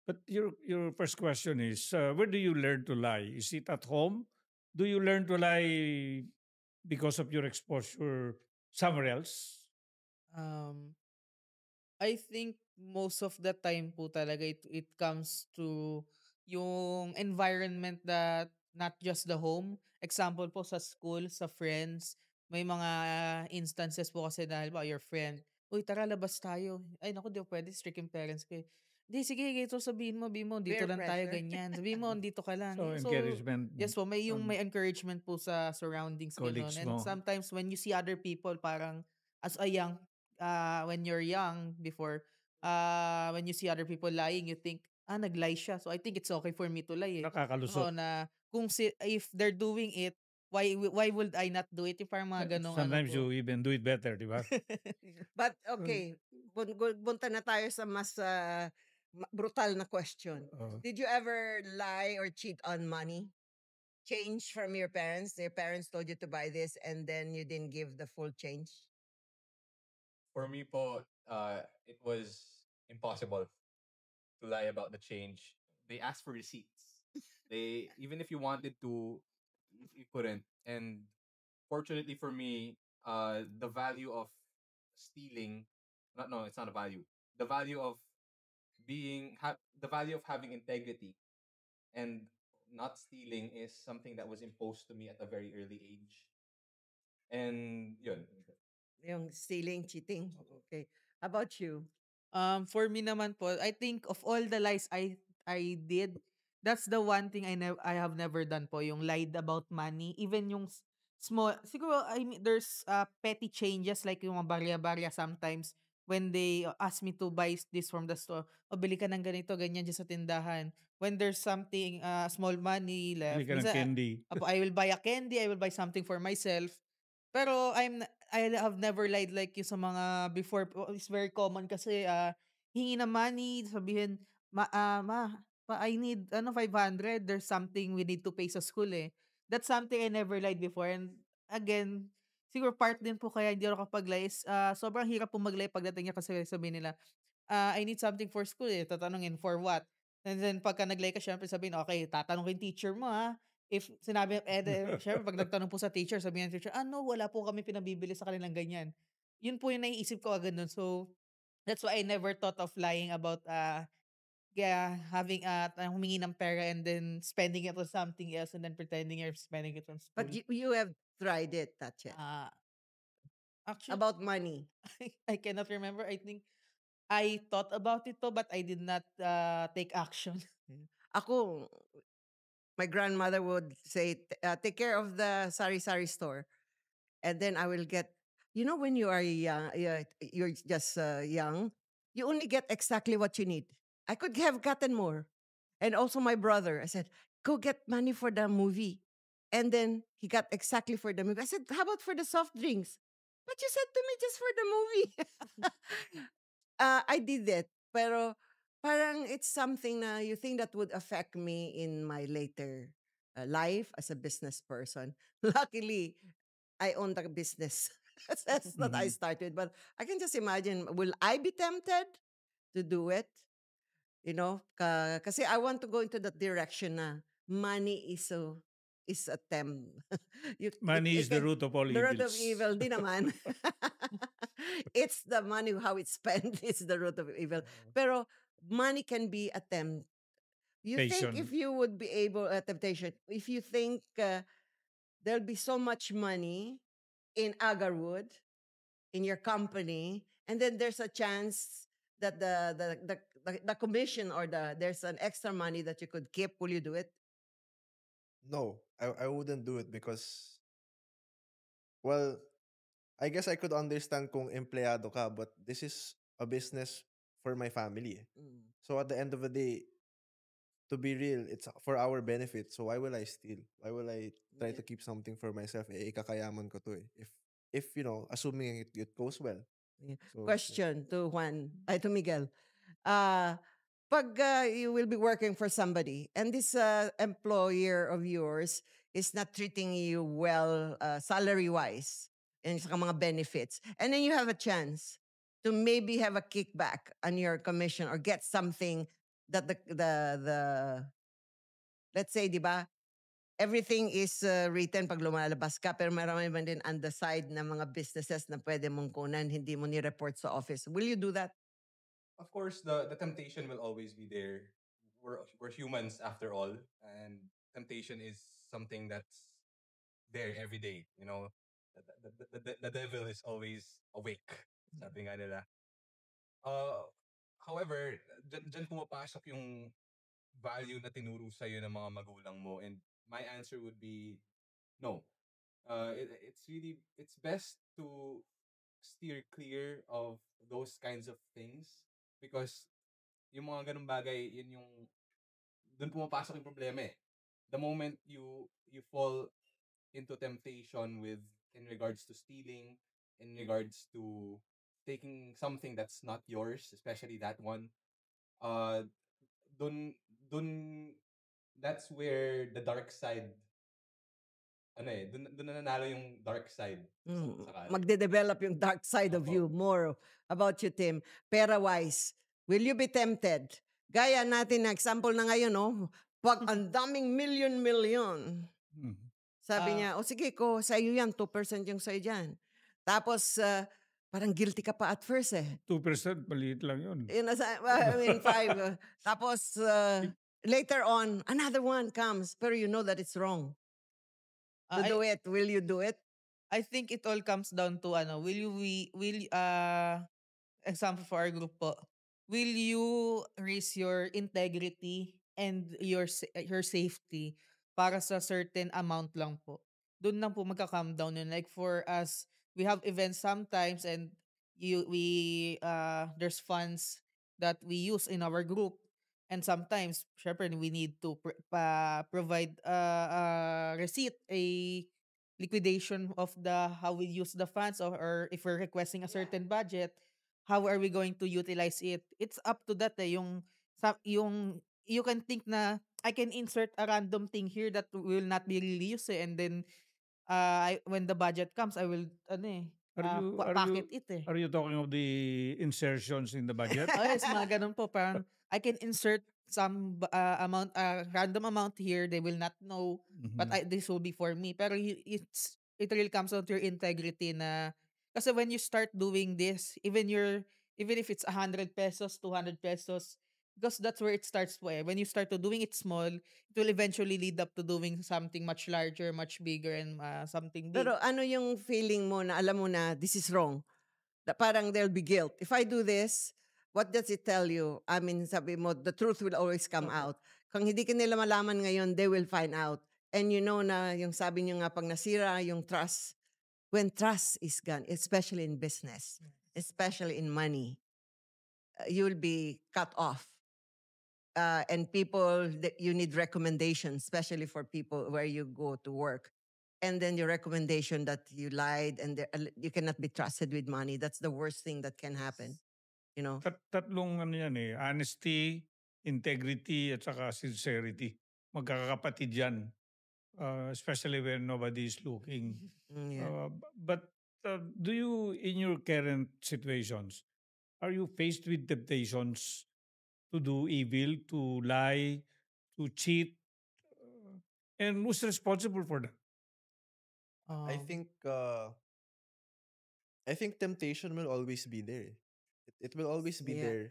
But your first question is, where do you learn to lie? Is it at home? Do you learn to lie because of your exposure somewhere else?
Um, I think most of the time po talaga it comes to yung environment that not just the home. Example po sa school, sa friends, may mga instances po kasi na halimbawa your friend, uy tara labas tayo. Ay naku, di pwede, strict yung parents ko eh. Di sige, ito sabihin mo, dito
Peer
lang tayo
pressure.
ganyan. Sabihin mo, dito ka lang.
So
So,
encouragement.
yes po, may
from
may encouragement po sa surroundings
colleagues
ganun. And
mo.
sometimes when you see other people parang as a young when you're young before, when you see other people lying, you think, nag-lie siya. So I think it's okay for me to lie eh.
Nakakalusot.
Oo, na kung if they're doing it, why would I not do it? Yung parang mga ganong
Sometimes
ano po.
you even do it better, di ba?
But okay, bunta na tayo sa mas brutal na question. Did you ever lie or cheat on money? Change from your parents? Your parents told you to buy this and then you didn't give the full change?
For me po, it was impossible to lie about the change. They asked for receipts. They even if you wanted to, you couldn't. And fortunately for me, the value of stealing, not no, it's not a value. The value of the value of having integrity and not stealing is something that was imposed to me at a very early age. And yun.
Yung stealing, cheating. Okay. How about you?
For me naman po, I think of all the lies I did, that's the one thing I have never done po, yung lied about money. Even yung small, siguro, I mean, there's petty changes like yung mga barya-barya sometimes when they ask me to buy this from the store. O, bili ka ng ganito, ganyan dyan sa tindahan. When there's something, small money
Bili
left,
ka ng
minsan,
candy.
I will buy a candy, I will buy something for myself. Pero I have never lied like yung sa mga before. It's very common kasi hingi ng money, sabihin, ma, I need 500. There's something we need to pay sa school eh. That's something I never lied before. And again, siguro part din po kaya hindi ako kapag-lie is sobrang hirap po mag-lie pagdating niya kasi sabihin nila, I need something for school eh. Tatanungin, for what? And then pagka nag-lie ka, syempre sabihin, okay, tatanungin teacher mo ha. If sinabi, syempre pag nagtanong po sa teacher, sabihin ng teacher, wala po kami pinabibili sa kanilang ganyan. Yun po yung naiisip ko agad nun. So, that's why I never thought of lying about having humingi ng pera and then spending it on something else and then pretending you're spending it on
But
school.
you have tried it, Tatcha,
Uh, actually,
about money.
I cannot remember. I think I thought about it but I did not take action.
Ako, my grandmother would say, take care of the sari-sari store. And then I will get, when you are young, you're just young, you only get exactly what you need. I could have gotten more. And also my brother, I said, go get money for the movie. And then he got exactly for the movie. I said, how about for the soft drinks? But you said to me just for the movie. I did that. Pero parang it's something na you think that would affect me in my later life as a business person. Luckily, I own the business. That's what I
Mhm.
started. But I can just imagine, will I be tempted to do it? Kasi I want to go into that direction na money is a
Money
it
is the
can,
root of all
the root of
evils.
evil, di naman. It's the money, how it's spent is the root of evil. Pero money can be a tempt. You think
Temptation.
if you would be able, temptation, if you think there'll be so much money in Agarwood, in your company, and then there's a chance that the commission or there's an extra money that you could keep, will you do it?
No, I wouldn't do it because, well, I guess I could understand kung empleyado ka, but this is a business for my family.
Mm.
So at the end of the day, to be real, it's for our benefit. So why will I steal? Why will I try to
Yeah.
keep something for myself? Ikakayaman ko to eh. If assuming it goes well.
Yeah.
So
Question to to Miguel. Uh, pag you will be working for somebody and this employer of yours is not treating you well salary-wise and sa mga benefits, and then you have a chance to maybe have a kickback on your commission or get something that the let's say, di ba, everything is written pag lumalabas ka, pero marami man din on the side na mga businesses na pwede mong kunan, hindi mo ni-report sa office. Will you do that?
Of course, the temptation will always be there. We're humans after all, and temptation is something that's there every day. The devil is always awake. Sabi nga nila. Uh, However, dyan pumapasok yung value na tinuro sa'yo ng mga magulang mo, and my answer would be no. It's best to steer clear of those kinds of things because yung mga ganung bagay, yun yung doon pumapasok yung problema eh. The moment you fall into temptation with in regards to stealing, in regards to taking something that's not yours, especially that one, uh dun dun that's where the dark side dun nanalo yung dark side sakali.
Magde-develop yung dark side of
Opo.
you more about you, Tim. Pera-wise, will you be tempted? Gaya natin na example na ngayon, no? Pag ang daming million.
Mhm.
Sabi
Ah.
niya, o sige ko, sa iyo yan, 2% yung sa'yo dyan. Tapos, parang guilty ka pa at first eh.
2%, maliit lang yun.
Yun, I mean, 5. Tapos, later on, another one comes, pero you know that it's wrong. To do it, will you do it?
I think it all comes down to example for our group po, will you risk your integrity and your safety para sa certain amount lang po? Doon lang po magka-calm down yun. Like for us, we have events sometimes and there's funds that we use in our group. And sometimes, syempre, we need to provide a receipt, a liquidation of how we use the funds, or if we're requesting a certain budget, how are we going to utilize it? It's up to that yung you can think na I can insert a random thing here that will not be really used and then when the budget comes I will ano
Are you are
pocket
you
it eh.
are you talking of the insertions in the budget?
Oh, yes, mga ganun po. Parang I can insert random amount here. They will not know, but
Mhm.
this will be for me. Pero it really comes down to your integrity na, kasi when you start doing this, even if it's 100 pesos, 200 pesos, because that's where it starts po eh. When you start to doing it small, it will eventually lead up to doing something much larger, much bigger, and something big.
Pero ano yung feeling mo na alam mo na this is wrong? Na parang there'll be guilt. If I do this, what does it tell you? I mean, sabi mo, the truth will always come
Opo.
out. Kung hindi ka nila malaman ngayon, they will find out. And you know na yung sabi niyo nga pag nasira yung trust, when trust is gone, especially in business, especially in money, you will be cut off. And people, you need recommendations, especially for people where you go to work. And then your recommendation that you lied and you cannot be trusted with money. That's the worst thing that can happen. You know?
Tatlong ano yan eh, honesty, integrity, at saka sincerity. Magkakapatid yan. Especially when nobody is looking.
Yeah.
But do you, in your current situations, are you faced with temptations to do evil, to lie, to cheat? And who's responsible for that?
I think temptation will always be there. It will always be
Yeah.
there.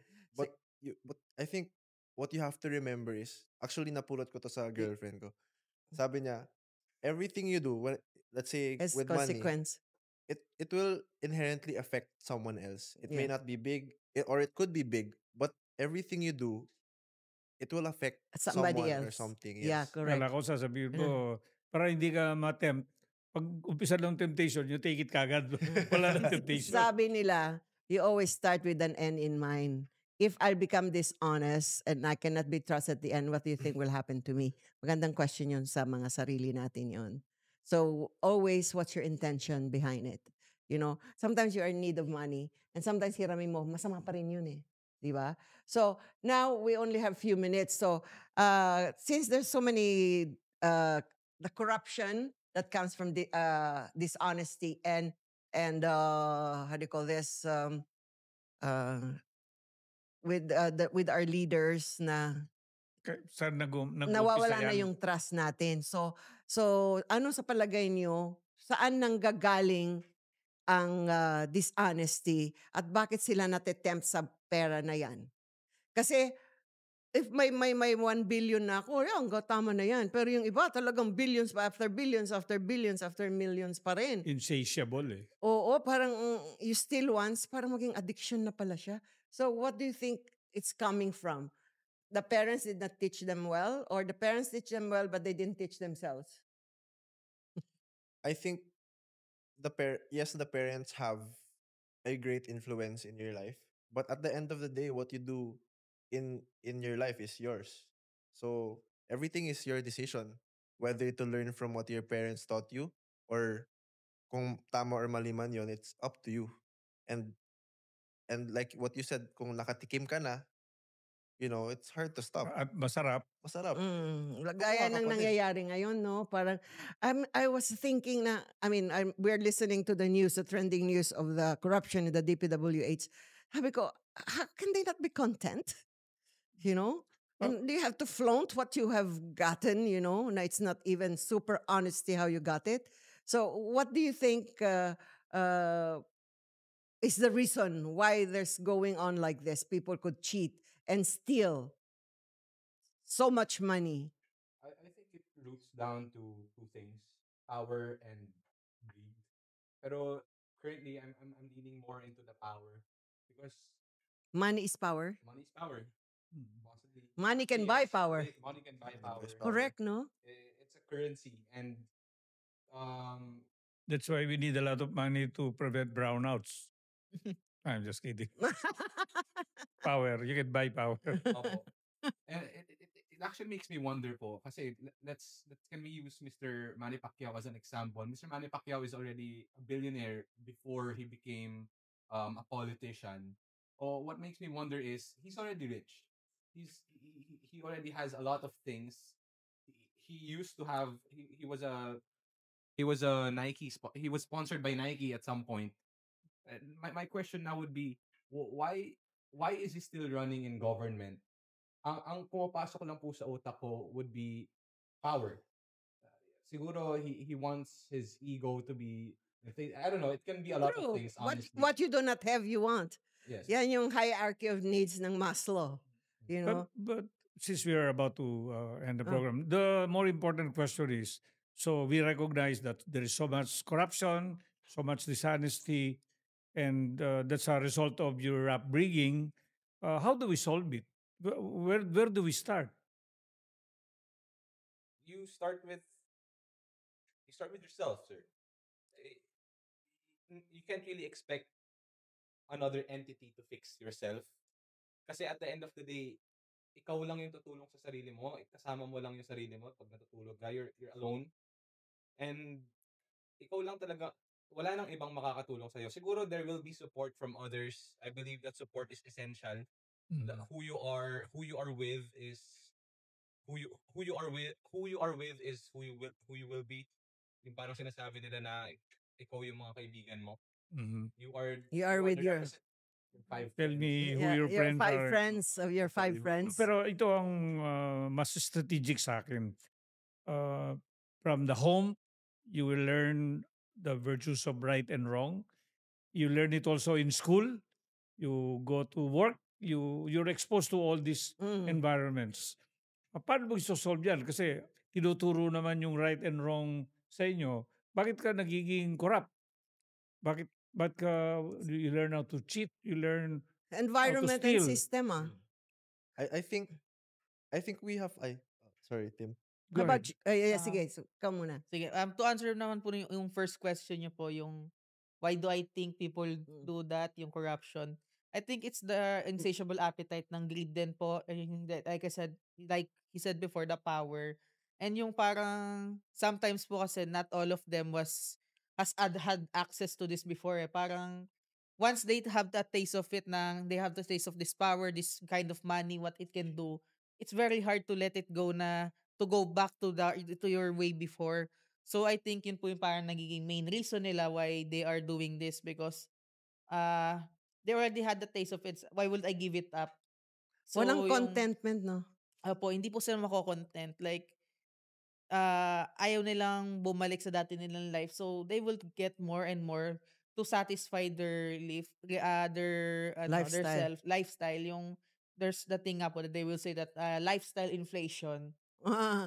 But I think what you have to remember is, actually napulot ko to sa girlfriend ko. Sabi niya, everything you do, let's say
As
with money,
consequence.
it will inherently affect someone else. It may
Yeah.
not be big, or it could be big, but everything you do, it will affect
Somebody
someone or
else.
something.
Yeah,
Yes.
correct.
Kala ko sasabihin mo, para hindi ka ma-tempt, pag umpisa ng temptation, you take it kagad. Wala nang temptation.
Sabi nila, you always start with an end in mind. If I become dishonest and I cannot be trusted at the end, what do you think will happen to me? Magandang question yun sa mga sarili natin yun. So always, what's your intention behind it? You know, sometimes you are in need of money and sometimes hiramin mo, masama pa rin yun eh. Di ba? So now we only have few minutes. So since there's so many, the corruption that comes from the dishonesty and how do you call this, uh, with our leaders na
Saan nag-umpisa
nawawala na
yan?
yung trust natin. So ano sa palagay niyo, saan nanggagaling ang dishonesty at bakit sila natetempt sa pera na yan? Kasi if may 1 billion na ako, yan, tama na yan. Pero yung iba talagang billions pa after billions after billions after millions pa rin.
Insatiable eh.
Oo, parang you still once, parang maging addiction na pala siya. So what do you think it's coming from? The parents did not teach them well, or the parents teach them well but they didn't teach themselves?
I think the parents have a great influence in your life, but at the end of the day, what you do in your life is yours. So everything is your decision, whether to learn from what your parents taught you, or kung tama or mali man yun, it's up to you. And like what you said, kung nakatikim ka na, it's hard to stop.
At masarap.
Masarap.
Gaya
Kukuha ka
ng
pa din.
nangyayari ngayon, no? Parang, I was thinking na, we're listening to the news, the trending news of the corruption in the DPWH. Sabi ko, how can they not be content? You know? And do you have to flaunt what you have gotten, na it's not even super honesty how you got it? So what do you think is the reason why there's going on like this? People could cheat and steal so much money.
I think it roots down to two things: power and greed. Pero currently, I'm leaning more into the power because
Money is power.
money is power. Possibly,
Money can buy
yes,
power.
money can buy
Money
power.
buys power.
Correct, no?
It's a currency, and um,
That's why we need a lot of money to prevent brownouts. I'm just kidding. Power. You can buy power.
opo. And it actually makes me wonder po kasi can we use Mr. Manny Pacquiao as an example? Mr. Manny Pacquiao is already a billionaire before he became a politician. What makes me wonder is he's already rich. he already has a lot of things. He used to have he was a he was sponsored by Nike at some point. And my question now would be, why is he still running in government? Ang pumapasok lang po sa utak ko would be power. Siguro he wants his ego to be, I don't know, it can be a lot of
True.
things,
What
honestly.
what you do not have, you want.
Yes.
Yan yung hierarchy of needs ng Maslow. You know?
But since we are about to end the
Oh.
program, the more important question is, so we recognize that there is so much corruption, so much dishonesty, and that's a result of your upbringing. How do we solve it? Where do we start?
You start with yourself, sir. Eh, You can't really expect another entity to fix yourself. Kasi at the end of the day, ikaw lang yung tutulong sa sarili mo. Kasama mo lang yung sarili mo pag natutulog ka. You're alone. And ikaw lang talaga, wala nang ibang makakatulong sa'yo. Siguro there will be support from others. I believe that support is essential. Who you are with is who you are with is who you will be. Yung parang sinasabi nila na ikaw yung mga kaibigan mo.
Mhm.
You are
You are with your
five
Tell
friends.
me who
yeah,
your
your
friends
five
are.
friends of your five friends.
Pero ito ang mas strategic sa akin. Uh, from the home, you will learn the virtues of right and wrong. You learn it also in school. You go to work. You're exposed to all these
Mm.
environments. Paano mo isosolve yan? Kasi tinuturo naman yung right and wrong sa inyo. Bakit ka nagiging corrupt? Bakit you learn how to cheat? You learn
Environment and
steal.
system, ah.
I think we have sorry, Tim.
Go
How about,
ahead.
yeah, sige, so, ikaw muna.
Sige, to answer naman po yung first question niyo po, yung why do I think people do that, yung corruption. I think it's the insatiable appetite ng greed din po. Like I said, like he said before, the power. And yung parang, sometimes po kasi not all of them had access to this before. Parang, once they have that taste of it, they have the taste of this power, this kind of money, what it can do, it's very hard to let it go to go back to your way before. So I think yun po yung parang nagiging main reason nila why they are doing this, because they already had the taste of it. Why would I give it up? So
Walang
yung
contentment, no?
po, hindi po sila mako-content. Like ayaw nilang bumalik sa dati nilang life. So they will get more and more to satisfy their lifestyle. Yung there's the thing nga po that they will say that lifestyle inflation.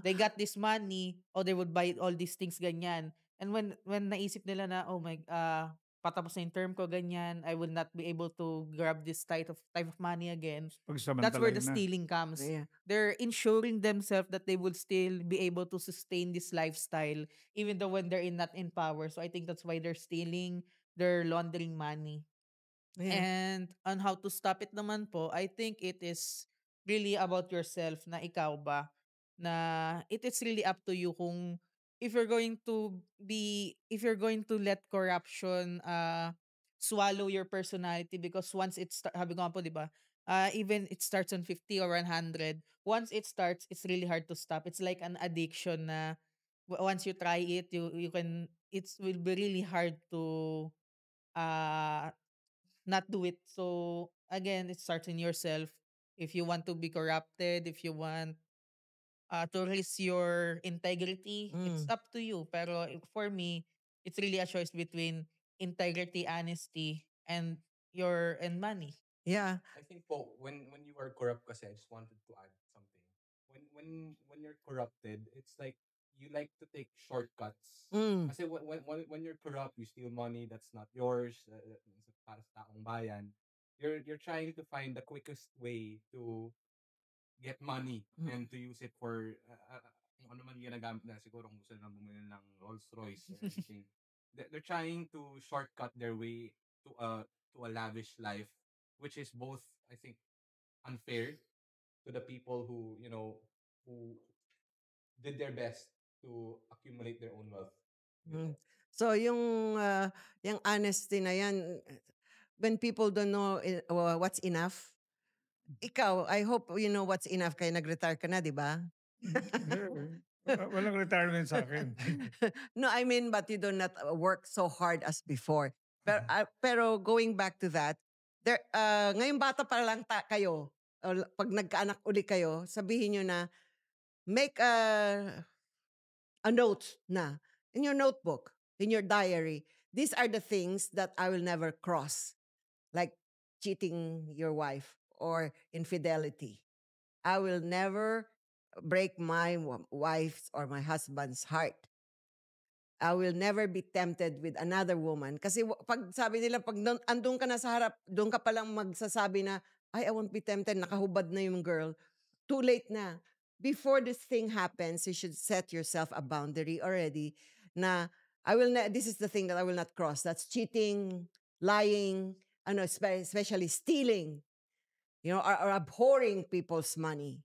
They got this money, or they would buy all these things, ganyan. And when naisip nila na, oh my, patapos na yung term ko, ganyan, I will not be able to grab this type of money again. That's where the
Pagsamantalain na.
stealing comes.
Yeah.
They're ensuring themselves that they would still be able to sustain this lifestyle, even though when they're not in power. So I think that's why they're stealing, they're laundering money.
Yeah.
And on how to stop it naman po, I think it is really about yourself, na ikaw ba, na it is really up to you kung if you're going to let corruption swallow your personality, because once it habi ko nga po, di ba, even it starts on 50 or 100, once it starts, it's really hard to stop. It's like an addiction na once you try it, it will be really hard to uh not do it. So again, it starts in yourself. If you want to be corrupted, if you want to risk your integrity, it's up to you. Pero for me, it's really a choice between integrity, honesty, and money.
Yeah.
I think po, when you are corrupt, kasi I just wanted to add something. When you're corrupted, it's like you like to take shortcuts.
Mm.
Kasi when you're corrupt, you steal money that's not yours, para sa taong bayan. You're trying to find the quickest way to get money and to use it for kung ano man ginagamit na, siguro kung gusto nilang bumili ng Rolls Royce or anything. They're trying to shortcut their way to a lavish life, which is both, I think, unfair to the people who who did their best to accumulate their own wealth.
Mm. So yung honesty na yan, when people don't know what's enough, Ikaw, I hope you know what's enough kaya nag-retire ka na, di ba?
Walang retirement sa akin.
No, I mean, but you do not work so hard as before. Pero going back to that, ngayong bata pa lang kayo, pag nagkaanak uli kayo, sabihin nyo na, make a note na in your notebook, in your diary. These are the things that I will never cross, like cheating your wife or infidelity. I will never break my wife's or my husband's heart. I will never be tempted with another woman. Kasi pag sabi nila, pag andun ka na sa harap, doon ka palang magsasabi na, I won't be tempted, nakahubad na yung girl. Too late na. Before this thing happens, you should set yourself a boundary already na, this is the thing that I will not cross. That's cheating, lying, especially stealing, or abhorring people's money,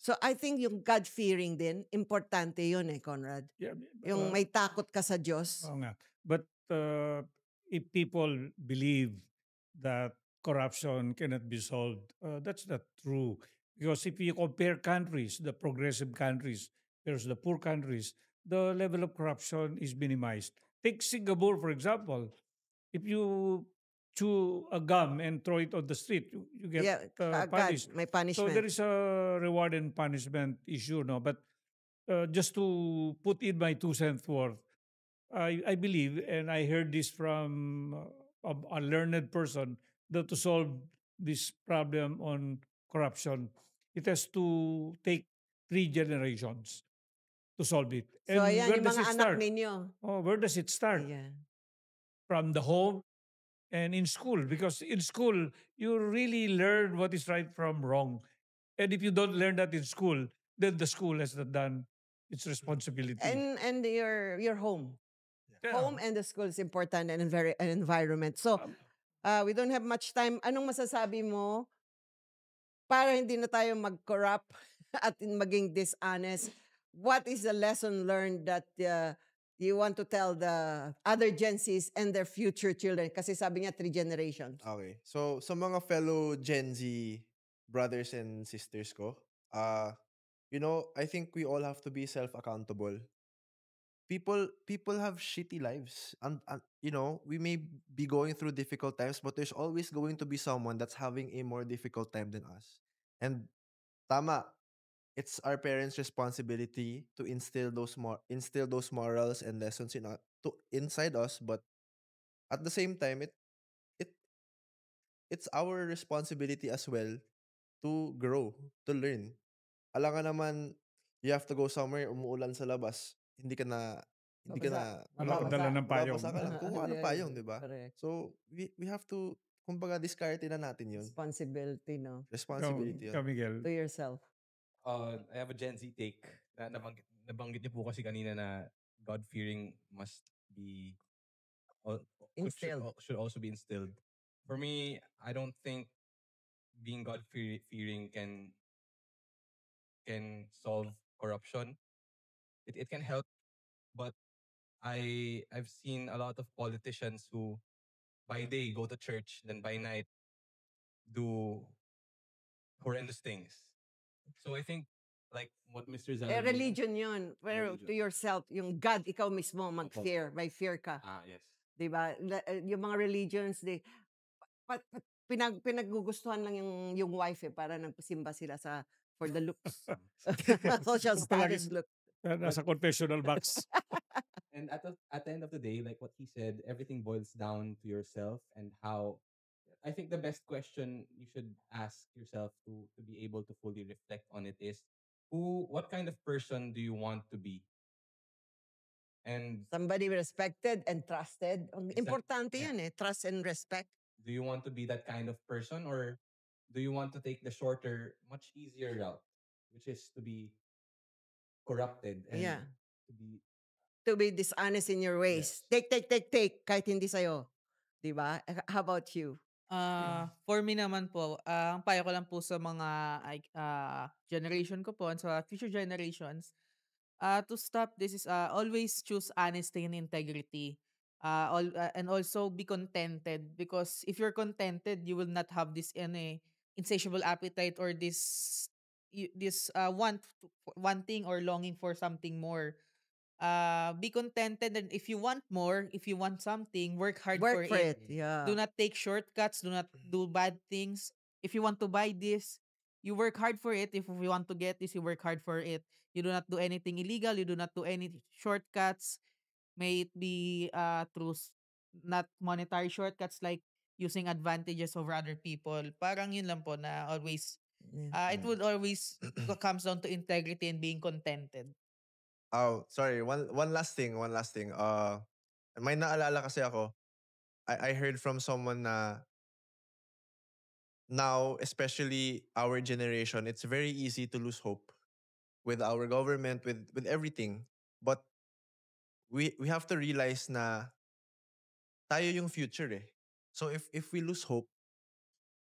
So I think yung God-fearing din, importante yun Conrad.
Yeah,
Yung may takot ka sa Diyos.
oo nga. But if people believe that corruption cannot be solved, that's not true. Because if you compare countries, the progressive countries versus the poor countries, the level of corruption is minimized. Take Singapore, for example. If you chew a gum and throw it on the street, you get
Yeah, kaagad,
punished.
may
So
punishment.
there is a reward and punishment issue, no? But just to put in my 2 cents worth, I believe, and I heard this from a learned person, that to solve this problem on corruption, it has to take 3 generations to solve it.
So
And
ayan,
where
yung
does
mga
it
anak
start?
ninyo.
Oh, where does it start?
Ayan.
From the home and in school. Because in school, you really learn what is right from wrong. And if you don't learn that in school, then the school has not done its responsibility.
And your home.
Yeah.
Home and the school is important, and environment. So, we don't have much time. Anong masasabi mo para hindi na tayo mag-corrupt at maging dishonest? What is the lesson learned that you want to tell the other Gen Zs and their future children? Kasi sabi niya 3 generations.
Okay. So, sa mga fellow Gen Z brothers and sisters ko, I think we all have to be self-accountable. People have shitty lives, and we may be going through difficult times, but there's always going to be someone that's having a more difficult time than us. And tama, it's our parents' responsibility to instill those morals and lessons inside us, but at the same time, it it's our responsibility as well to grow, to learn. Alam nga naman, you have to go somewhere, umuulan sa labas, hindi ka na
Wala kang dala ng payong.
mababasa ka lang. Kumuha ng
Yeah,
payong, di ba?
correct.
So, we have to, kumbaga, discard na natin yun.
Responsibility, no?
Responsibility
Ikaw,
yun.
Miguel.
To yourself.
I have a Gen Z take. Nabanggit niyo po kasi kanina na God-fearing must be
Instilled.
should also be instilled. For me, I don't think being God-fearing can solve corruption. It can help, but I've seen a lot of politicians who by day go to church, then by night do horrendous things. So I think like what Mr. Zala
Religion yun. Pero
Religion.
to yourself, yung God, ikaw mismo mag-fear. May fear ka.
yes.
Diba? Yung mga religions, pinagugustuhan lang yung wife para nagpasimba sila for the looks. Social status look.
Nasa confessional box.
And at the end of the day, like what he said, everything boils down to yourself and how. I think the best question you should ask yourself to be able to fully reflect on it is, what kind of person do you want to be? And
Somebody respected and trusted. Importante
yeah.
yan trust and respect.
do you want to be that kind of person, or do you want to take the shorter, much easier route, which is to be corrupted and
Yeah.
to be
To be dishonest in your ways.
Yes.
Take, kahit hindi sa'yo. Diba? How about you?
For me naman po, ang payo ko lang po sa mga generation ko po and sa future generations, to stop this is always choose honesty and integrity. And also be contented, because if you're contented, you will not have this insatiable appetite or this wanting or longing for something more. Be contented, and if you want more, if you want something, work hard for
Work for
it.
it. Yeah.
Do not take shortcuts. Do not do bad things. If you want to buy this, you work hard for it. If you want to get this, you work hard for it. You do not do anything illegal. You do not do any shortcuts. May it be not monetary shortcuts like using advantages over other people. Parang yun lang po na always,
Yeah.
it would always comes down to integrity and being contented.
Oh, sorry. One last thing. May naalala kasi ako. I heard from someone na now, especially our generation, it's very easy to lose hope with our government, with everything. But we have to realize na tayo yung future eh. So if we lose hope,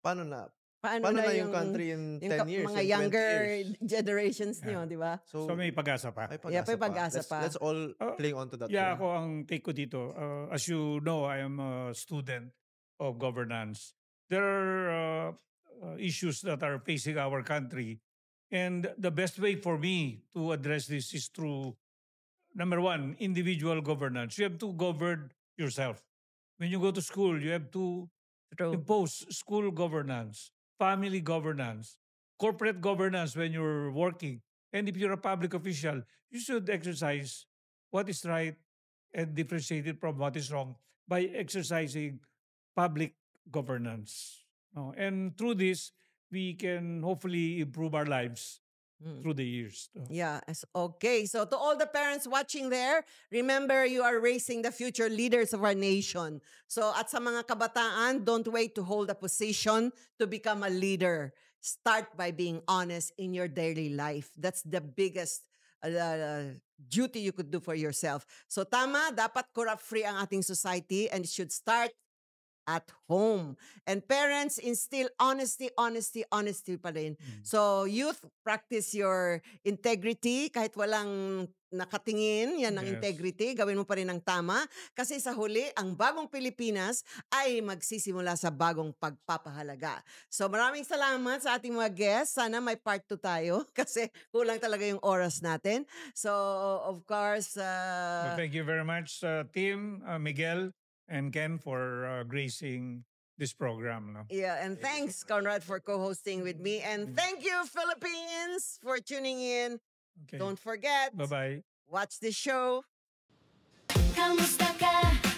paano na?
Paano
Paano
na
na yung
yung,
country in 10 years,
mga
in 20
younger
years?
generations niyo,
Yeah.
di ba?
So may pag-asa pa.
May
Yeah, may
pag-asa
pag-asa pa.
Let's all cling on to that.
Yeah,
one.
ako ang take ko dito. As you know, I am a student of governance. There are issues that are facing our country. And the best way for me to address this is through, number one, individual governance. You have to govern yourself. When you go to school, you have to impose school governance, family governance, corporate governance when you're working. And if you're a public official, you should exercise what is right and differentiate it from what is wrong by exercising public governance. No? And through this, we can hopefully improve our lives through the years.
Yeah, okay. So to all the parents watching there, remember you are raising the future leaders of our nation. So at sa mga kabataan, don't wait to hold a position to become a leader. Start by being honest in your daily life. That's the biggest duty you could do for yourself. So tama, dapat corrupt-free ang ating society and it should start at home. And parents, instill honesty pa rin. So youth, practice your integrity kahit walang nakatingin, yan ang
Yes.
integrity, gawin mo pa rin ang tama. Kasi sa huli, ang bagong Pilipinas ay magsisimula sa bagong pagpapahalaga. So maraming salamat sa ating mga guests. Sana may part 2 tayo kasi kulang talaga yung oras natin. So of course,
Well, thank you very much, Tim, Miguel, and Ken for gracing this program. No?
yeah, and thanks, Conrad, for co-hosting with me. And thank you, Philippines, for tuning in.
Okay.
Don't forget,
Bye-bye.
watch the show.
Kamusta ka?